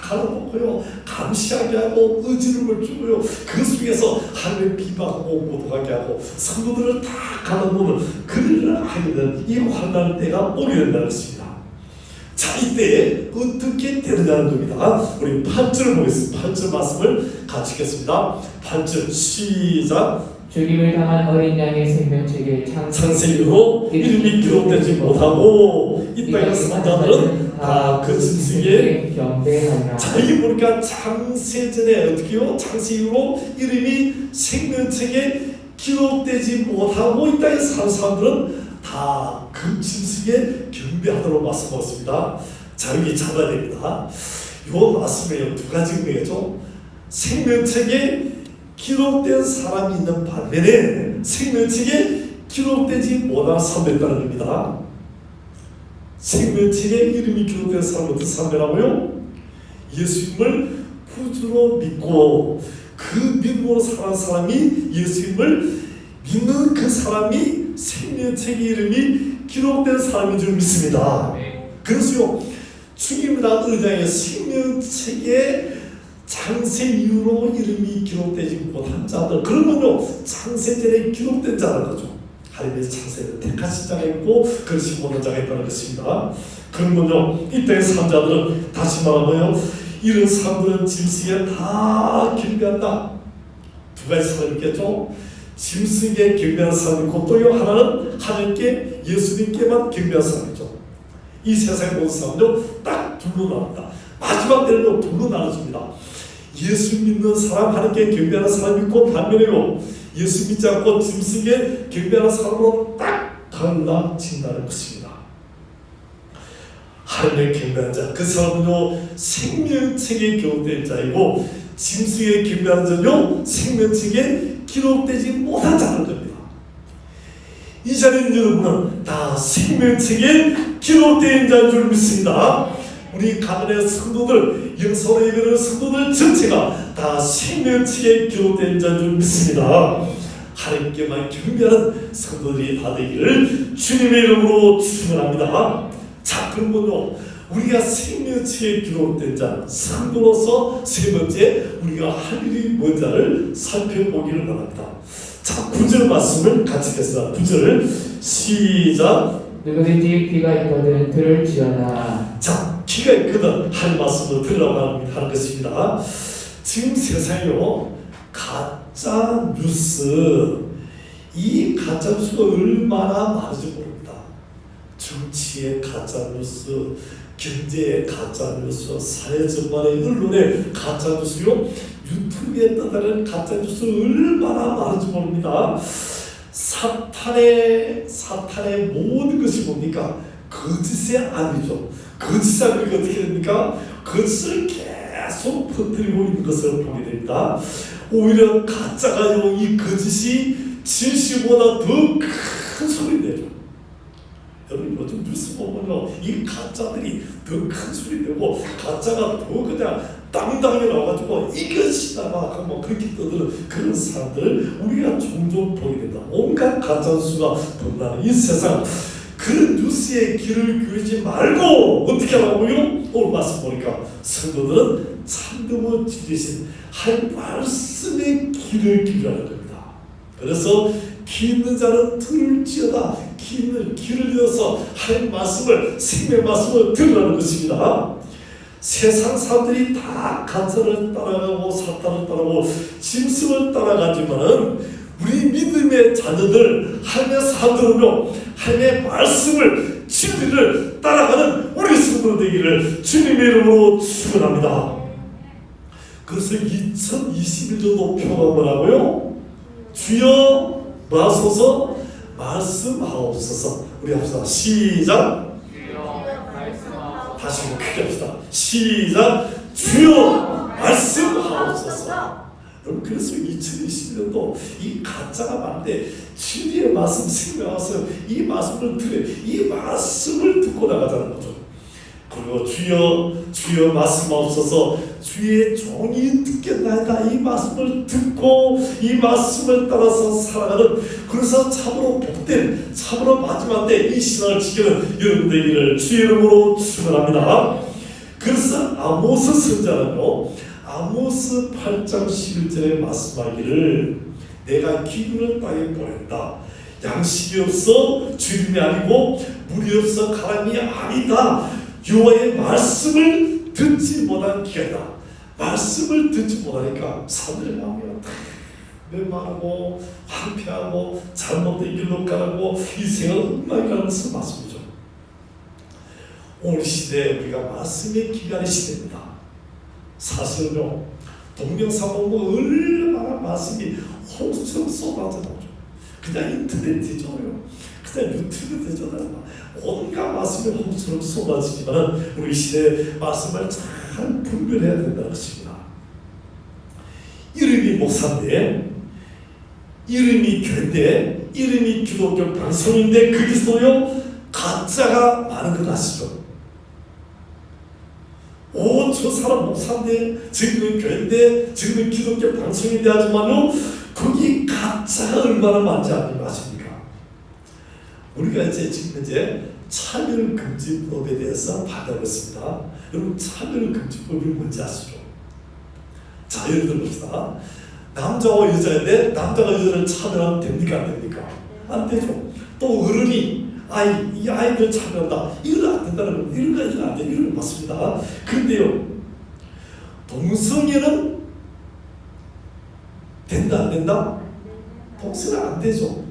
갈아놓고요 감시하게 하고 의지름을 주고요 그 속에서 하나님을 비방하고 모독하게 하고 성도들을 다 갈아놓는 그를 하게 된 이 환난 때가 오게 된다는 것입니다. 자 이때 어떻게 되느냐는 겁니다. 우리 8절을 보겠습니다. 8절 말씀을 같이 읽겠습니다. 8절 시작. 죽임을 당한 어린 양의 생명책에 창세기로 이름이 기록되지 못하고 이 땅의 사람들은 다 그 짐승에 경배하리라. 자 이게 보니까 창세전에 어떻게요? 창세기로 이름이 생명책에 기록되지 못하고 이 땅에 사는 사람들은 다 그 짐승에 경배하도록 말씀하셨습니다. 자 여기 잡아야 됩니다. 이 말씀에 두 가지 의미죠. 생명책에 기록된 사람이 있는 반면에 생명책에 기록되지 못한 사람이 있다는 겁니다. 생명책에 이름이 기록된 사람은 어떤 사람이라고요? 예수님을 구주로 믿고 그 믿음으로 살아가는 사람이 예수님을 믿는 그 사람이 생명책에 이름이 기록된 사람인 줄 믿습니다. 그래서요 죽임을 당한 의장의 생명책에 창세 이후로 이름이 기록되지 못한 자들 그러면요 창세전에 기록된 자라는 거죠. 하나님의 창세를 택하신 자가 있고 그것이 못한 자가 있다는 것입니다. 그러면요 이때의 사람들은 다시 말하면요 이런 사람들은 짐승에 다 경배한다. 두 가지 사람이 있겠죠. 짐승에 경배하는 사람이 있고 또 하나는 하나님께 예수님께만 경배하는 사람이죠. 이 세상에 모든 사람은요 딱 둘로 나옵니다. 마지막 때는요 둘로 나눠집니다. 예수 믿는 사람 하나님께 경배하는 사람이 있고 반면에요 예수 믿지 않고 짐승에 경배하는 사람으로 딱 갈라진다는 것입니다. 하나님의 경배하는 자 그 사람은요 생명책에 기록된 자이고 짐승에 경배하는 자는요 생명책에 기록되지 못한 자라는 겁니다. 이 자리는 여러분은 다 생명책에 기록된 자인 줄 믿습니다. 우리 가문의 성도들, 영성으로 예배하는 성도들 전체가 다 생명책에 기록된 자인 줄 믿습니다. 하나님께만 경배하는 성도들이 다 되기를 주님의 이름으로 축원합니다. 자, 그러면요 우리가 생명책에 기록된 자 성도로서 세 번째 우리가 할 일이 뭔지를 살펴보기를 바랍니다. 자, 9절 말씀을 같이 읽겠습니다. 9절을 시작. 누구든지 귀가 있거든 들을지어다. 자, 귀가 있거든 하는 말씀을 들으라고 하는 것입니다. 지금 세상에요 가짜 뉴스 이 가짜 뉴스가 얼마나 많은지 모릅니다. 정치의 가짜 뉴스, 경제의 가짜 뉴스, 사회 전반의 언론의 가짜 뉴스요, 유튜브에 떠다니는 가짜 뉴스 얼마나 많은지 모릅니다. 사탄의 모든 것이 뭡니까? 거짓의 암이죠. 거짓의 암이 어떻게 됩니까? 거짓을 계속 퍼뜨리고 있는 것을 보게 됩니다. 오히려 가짜가요 이 거짓이 진실보다 더 큰 소리 내죠. 여러분 요즘 뉴스 보면요 이 가짜들이 더 큰 소리 내고 가짜가 더 그냥 당당하게 나와가지고 이것이다 막 뭐 그렇게 떠드는 그런 사람들을 우리가 종종 보게 된다. 온갖 가짜 뉴스가 덤나는 이 세상 그런 뉴스에 귀를 기울이지 말고 어떻게 하라고요? 오늘 말씀 보니까 성도들은 참되고 진리신 하나님 말씀에 귀를 기울이라는 겁니다. 그래서 귀 있는 자는 들을지어다. 귀를 열어서 하나님 말씀을, 생명의 말씀을 들으라는 것입니다. 세상 사람들이 다 간사를 따라가고 사탄을 따라가고 짐승을 따라가지만은 우리 믿음의 자녀들, 하나님의 사람들은요, 하나님의 말씀을, 진리를 따라가는 우리 성도 되기를 주님의 이름으로 축원합니다. 그래서 2021년도 표가 뭐라고요? 주여 마소서 말씀하옵소서. 우리 합시다. 시작. 다시 한번 크게 합시다. 시작. 주여 말씀하옵소서. 여러분, 그래서 2021년도 이 가짜가 많은데 진리의 말씀, 생명의 말씀, 이 말씀을 이 말씀을 듣고 나가자는 거죠. 그리고 주여 말씀하옵소서. 주의 종이 듣겠나이다. 이 말씀을 듣고 이 말씀을 따라서 살아가는, 그래서 참으로 복된, 참으로 마지막 때 이 신앙을 지키는 여러분 되기를 주의 이름으로 축원합니다. 그래서 아모스 선자는요, 아모스 8장 11절에 말씀하기를 내가 기근을 땅에 보냈다. 양식이 없어 주림이 아니고 물이 없어 가람이 아니다. 여호와의 말씀을 듣지 못한 기회다. 말씀을 듣지 못하니까 사람들의 마음이 멸망하고 황폐하고 잘못된 길로 가고 인생은 엉망이라는 것을 말씀이죠. 오늘 시대에 우리가 말씀의 기간의 시대입니다. 사실은요, 동영상 보고 얼마나 말씀이 홍수처럼 쏟아져 나오죠. 그냥 인터넷 되잖아요. 그냥 유튜브 되잖아요. 온갖 말씀이 홍수처럼 쏟아지지만 우리 시대의 말씀을 잘 분별해야 된다는 것입니다. 이름이 목사인데, 이름이 교회인데, 이름이 기독교 방송인데 거기서요 가짜가 많은 건 아시죠? 저 사람 목사인데, 지금은 교회인데, 지금은 기독교 방송인데 하지만요, 거기 가짜가 얼마나 많지 아십니까? 우리가 이제 지금 차별금지법에 대해서 받아보고 있습니다. 여러분, 차별금지법이 뭔지 아시죠? 자, 예를 들어봅시다. 남자와 여자인데 남자가 여자를 차별하면 됩니까? 안 됩니까? 안 되죠. 또 어른이 이 아이를 차별한다. 이건 안 된다는 거. 이건 안 돼. 이건 맞습니다. 그런데요, 동성애는 된다 안 된다? 동성애는 안 되죠.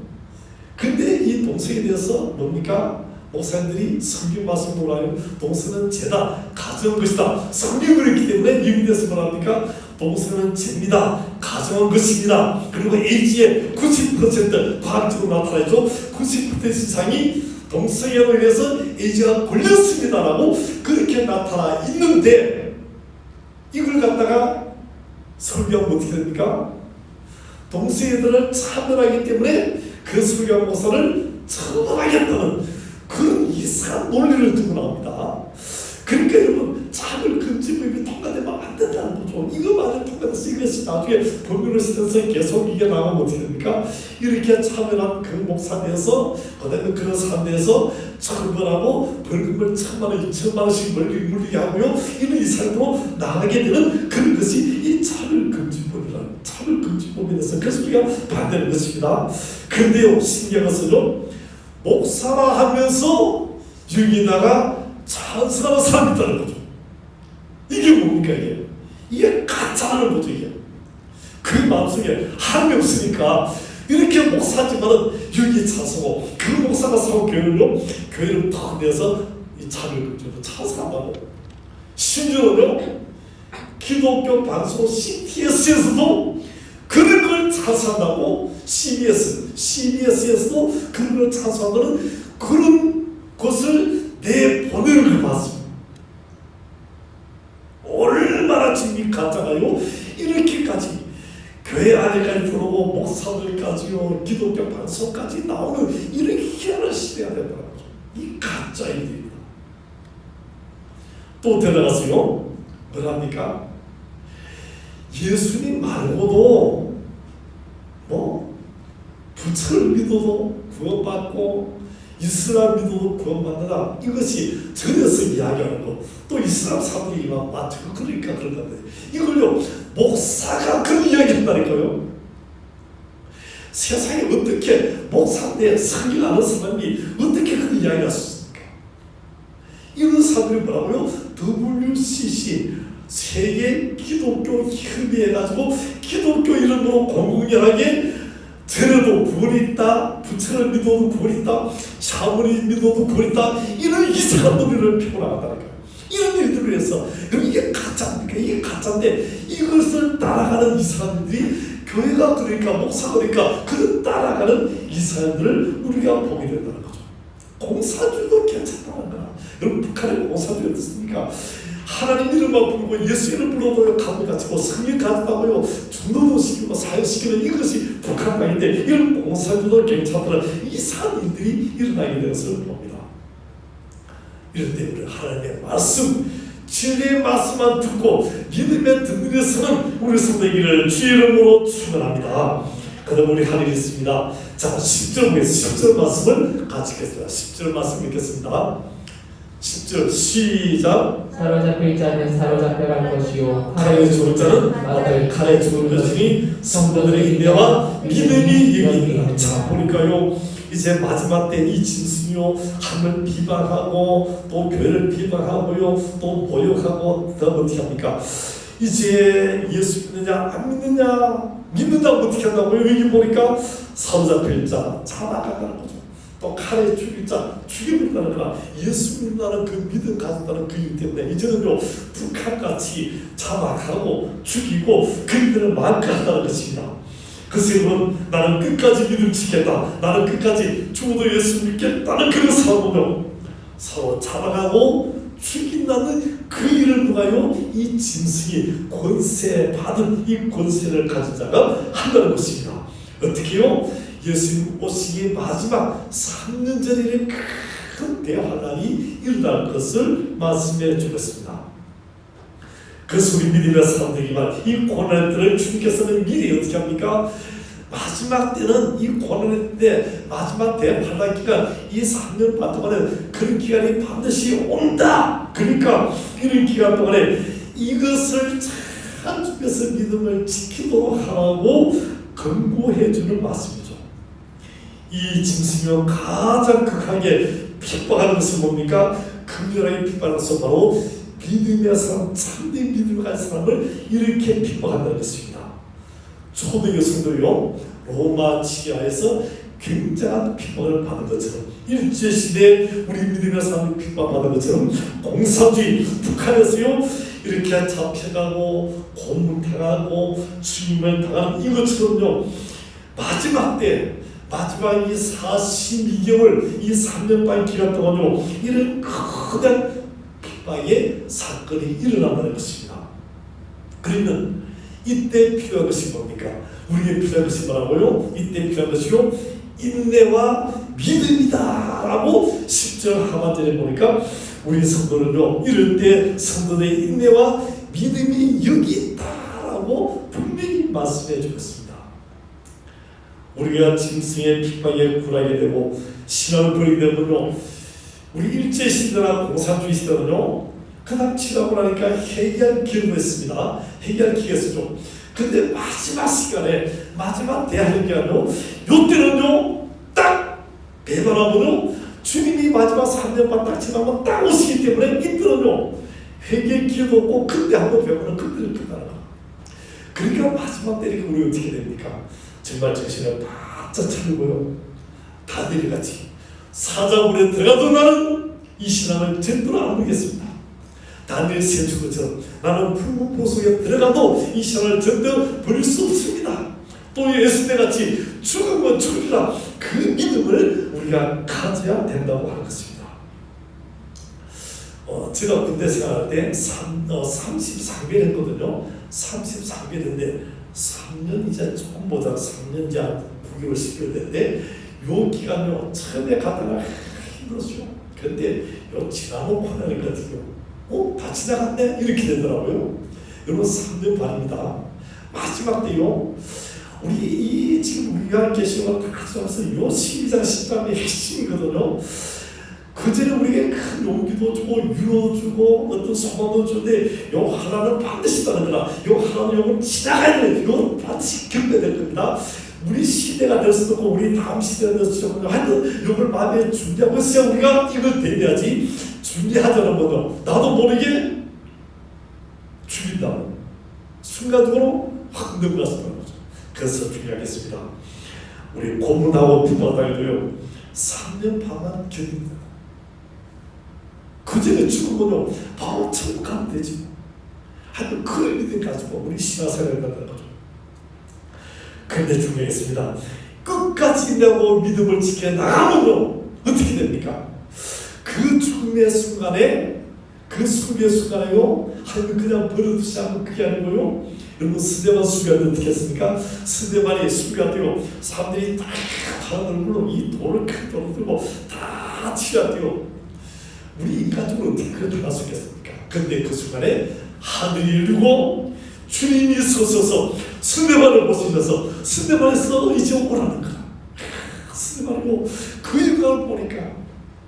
근데 이 동성애에 대해서 뭡니까? 목사님들이 성경 말씀 보라요. 동성애는 죄다, 가정한 것이다. 성경이 그랬기 때문에 미국에서 뭐랍니까? 동성애는 죄입니다. 가정한 것입니다. 그리고 LG의 90% 과학적으로 나타나죠. 90% 이상이 동성애로 인해서 LG가 걸렸습니다라고 그렇게 나타나 있는데, 이걸 갖다가 설교하면 어떻게 됩니까? 동성애들을 차별하기 때문에 그 설교한 목사를 처벌하겠다는 그런 이상한 논리를 두고 나옵니다. 그러니까 여러분, 차별금지법이 통과되면 안 된다는 거죠. 이거만을 통과돼서 이것이 나중에 법률을 쓰면서 계속 이게 나오면 어떻게 됩니까? 이렇게 차별한 그 목사에 대해서, 그다음에 그런 사람에 대해서 처벌하고 벌금을 1,000만 원, 2,000만 원씩 물리게 하고요. 이런 이상으로 나가게 되는 그런 것이 이 차별금지법이라는, 차별금지법에 대해서 그래서 우리가 반대하는 것입니다. 그런데요, 신기한 것은요, 목사라 하면서 여기다가 찬성하는 사람이 있다는 거죠. 이게 뭡니까? 이게 가짜라는 거죠. 이게 그 마음속에 하나님이 없으니까 이렇게 목사지만은 여기에 찬성하고, 그 목사가 사고 교회를 탁 내서 이 차별금지로 찬성한다고. 심지어는요, 기독교 방송 CTS에서도 그런 걸 찬성한다고. CBS에서도 그런 걸 찬성하는 그런 것을 내보내는 걸 봤습니다. 얼마나 지금 가짜가요? 이렇게까지 교회 안에까지 들어오고 목사들까지요, 기독교 방송까지 나오는 이런 희한한 시대가 된다는 거죠. 이 가짜 일입니다. 또 들어가서요, 뭐랍니까? 예수님 말고도 부처를 믿어도 구원받고 이슬람 믿어도 구원받는다. 이것이 전에서 이야기하는 거. 또 이슬람 사람들이 막 맞죠. 그러니까 그런 건데, 이걸요 목사가 그런 이야기 한다니까요. 세상에 어떻게 목사인데 성경하는 사람이 어떻게 그 이야기를 할 수 있습니까? 이런 사람들이 뭐라고요? WCC 세계 기독교 협의회 가지고 기독교 이름으로 공공연하게 전에도 구원이 있다, 부처를 믿어도 구원이 있다, 샤머니 믿어도 구원이 있다, 이런 이상한 논리를 펴고 나간다는 거예요. 이런 일들을 위해서. 그럼 이게 가짜입니까? 이게 가짜인데 이것을 따라가는 이 사람들이 교회가 그러니까 목사가 그러니까 그 따라가는 이 사람들을 우리가 보게 된다는 거죠. 공사주의도 괜찮다는 거야. 여러분 북한의 공사주의 어떻습니까? 하나님 이름만 부르고 예수 이름 불러도 감을 가지고 성령 가졌다고요. 중도도 시키고 사역시키는 이것이 북한강인데 이런 공사주도 괜찮다는 이상한 일들이 일어나게 되는 것을 봅니다. 이럴 때 우리 하나님의 말씀, 진리의 말씀만 듣고 믿음의 듣는 데서는 우리 성도이기를 주의 이름으로 축원합니다. 그다음 우리 할 일이 있습니다. 자, 10절 보겠습니다. 10절 말씀을 같이 읽겠습니다. 10절 말씀 읽겠습니다. 10절 시작. 사로잡힐 자는 사로잡혀갈 것이요 칼에 죽을 자는 칼에 죽을 것이니 성도들의 인내와 믿음이 여기니라. 자, 보니까요 이제 마지막 때 이 짐승이요 하나님을 비방하고 또 교회를 비방하고요 또 모욕하고 더 어떻게 합니까? 이제 예수 믿느냐 안 믿느냐 믿는다고 어떻게 한다고요? 여기 보니까 사로잡힐 자 잡아간다는 거죠. 또 칼에 죽일 자 죽여버린다는 거라. 예수 믿는다는 그 믿음 가졌다는 그 이유 때문에 이제는요 북한같이 잡아가고 죽이고 그들을 망가한다는 것입니다. 그래서 여러분 나는 끝까지 믿음 지켰다, 나는 끝까지 죽어도 예수 믿겠다는 그런 사람은요 서로 잡아가고 죽인다는 그 일을 누가요? 이 짐승이 권세 받은 이 권세를 가진 자가 한다는 것입니다. 어떻게요? 예수님 오시기 마지막 3년 전에 큰 대환란이 일어날 것을 말씀해 주셨습니다. 그래서 우리 믿음의 사람들이지만 이 고난들을 주님께서는 미리 어떻게 합니까? 마지막 때는 이 고난의 때 마지막 대환란 기간 이 3년 반 동안에 그런 기간이 반드시 온다. 그러니까 이런 기간 동안에 이것을 잘 주께서 믿음을 지키도록 하라고 권고해 주는 말씀이죠. 이 짐승이 가장 극하게 핍박하는 것은 뭡니까? 극렬하게 핍박하는 것은 바로 믿음의 사람, 참된 믿음을 가진 사람을 이렇게 핍박한다는 것입니다. 초대 여성도요 로마 지하에서 굉장한 핍박을 받은 것처럼 일제시대에 우리 믿음의 사람이 핍박받은 것처럼 공산주의 북한에서요 이렇게 잡혀가고 고문당하고 죽임을 당하는 이것처럼요 마지막 때 마지막 이 42개월 이 3년 반 기간 동안요 이런 크단 핍박의 사건이 일어난다는 것입니다. 그러면 이때 필요한 것이 뭡니까? 우리에게 필요한 것이 뭐라고요? 이때 필요한 것이요 인내와 믿음이다 라고 10절 하반절에 보니까 우리 성도는요 이럴 때 성도의 인내와 믿음이 여기 있다 라고 분명히 말씀해 주셨습니다. 우리가 짐승의 핍박에 굴하게 되고 신앙을 버리게 되면요 우리 일제시대나 공산주의 시대는요 그냥 치라고 나니까 해결 기회를 했습니다. 해결 기회를 쓰죠. 근데 마지막 시간에 마지막 대하는 게 아니고 요때는요 딱 배반하면요 주님이 마지막 3년 반 딱 지나면 딱 오시기 때문에 이때는요 회개 기회도 없고 그때 한번 배우면 그때를 끝나는 거예요. 그러니까 마지막 때니까 우리 어떻게 됩니까? 정말 정신을 바짝 차리고요 다들이같이 사자굴에 들어가도 나는 이 신앙을 절대로 안 버리겠습니다. 다니엘 세 주처럼 나는 풀무포 속에 들어가도 이 신앙을 절대로 버릴 수 없습니다. 또 예수님같이 죽으면 죽으리라 그 믿음을 우리가 가져야 된다고 하는 것입니다. 제가 군대 생활할 때 33개월 했거든요. 33개월인데 3년 이제 조금 보다 3년 이제 9개월 10개월 됐는데 요 기간요 처음에 가다가 힘들었어요. 그런데 요 지나고 고난을 가지고 다 지나갔네 이렇게 되더라고요. 여러분 3년 반입니다. 마지막 때요 우리 이 지금 우리가 계시고 가져와서 요 12장 13장의 핵심이거든요. 그 전에 우리에게 큰 용기도 주고 위로 주고 어떤 소망도 주는데 요 하나는 반드시 따르거나 요 하나는 요걸 지나가야 돼. 요건 반드시 겪어야 될 겁니다. 우리 시대가 될 수도 있고 우리 다음 시대가 될 수도 있고 하여튼 이걸 마음에 준비하고 있어야 우리가 이걸 대비하지. 준비하자는 거죠. 나도 모르게 죽인다는 순간적으로 확 넘어갔다는 거죠. 그래서 중요하겠습니다. 우리 고문하고 피부하다가도요 3년 반만 견딥니다. 그 전에 죽으면 바로 천국 가면 되지. 하여튼 그걸 믿음 가지고 우리 신앙생활을 한다는 거죠. 그런데 중요했습니다. 끝까지 인내하고 믿음을 지켜 나가면요 어떻게 됩니까? 그 죽음의 순간에 그 수비의 순간에요 하나님 그냥 버려두지 않고 그게 아니고요 여러분 스데반 수비가 어떻게 했습니까? 스데반이 수비가 되고 사람들이 다 파란 얼굴로 이 돌을 큰 돌을 들고 다 치료하대요. 우리 인간적으로 어떻게 그렇게 할 수 있겠습니까? 근데 그 순간에 하늘이 열리고 주님이 서셔서 스데반을 보시면서 스데반에서 이제 오라는 거야. 스데반이고 그 영광을 보니까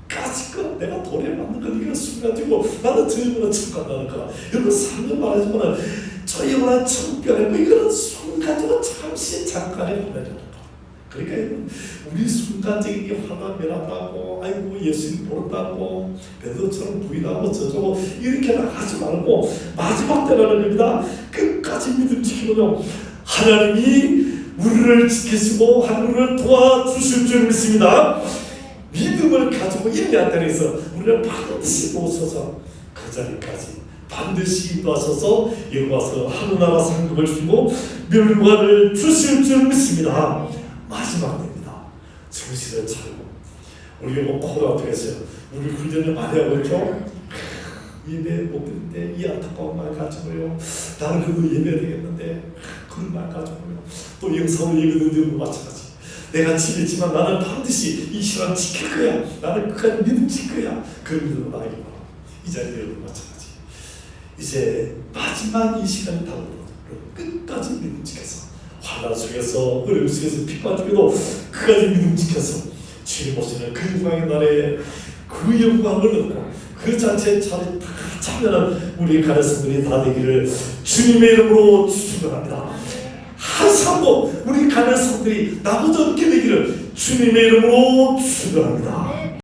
까짓것 내가 돌에 맞는 건 이거 순간이고 나는 저 영혼은 천국 간다는 거야. 여러분 3년 말하지만 저 영혼은 천국 변했고 이거는 순간적으로 잠시 잠깐의 화면이라는 거야. 그러니까 여러분 우리 순간적인 화면 면한다고 아이고 예수님 모른다고 베드로처럼 부인하고 저저고 이렇게 나가지 말고 마지막 때라는 겁니다. 끝까지 믿음 지키면요 하나님이 우리를 지키시고 하늘을 도와주실 줄 믿습니다. 믿음을 가지고 인내한다 해서 우리를 반드시 도우셔서 그 자리까지 반드시 인도하셔서 여기 와서 하늘나라 상급을 주고 멸관을 주실 줄 믿습니다. 마지막 때입니다. 정신을 차리고 우리 뭐 코로나 통해서 우리 훈련을 많이 하고 있죠. 예배 못 드는데 이 안타까운 말 가지고요 나는 그래도 예배해야 되겠는데 그런 말 가지고요 또 영상으로 예배 드는 것도 마찬가지. 내가 지겠지만 나는 반드시 이 신앙 지킬 거야. 나는 끝까지 믿음 지킬 거야. 그런 믿음으로 나가기 바랍니다. 이 자리에 여러분 마찬가지. 이제 마지막 이 시간이 다가오고 끝까지 믿음 지켜서 환난 속에서 어려움 속에서 핍박 중에도 끝까지 믿음 지켜서 주님 오시는 그 영광의 날에 그 영광을 얻고 그 자체의 차례 다 참여하는 우리 가르침들이 다 되기를 주님의 이름으로 축원합니다. 한 사람도 우리 가는 사람들이 나보다 없게 되기를 주님의 이름으로 축원합니다.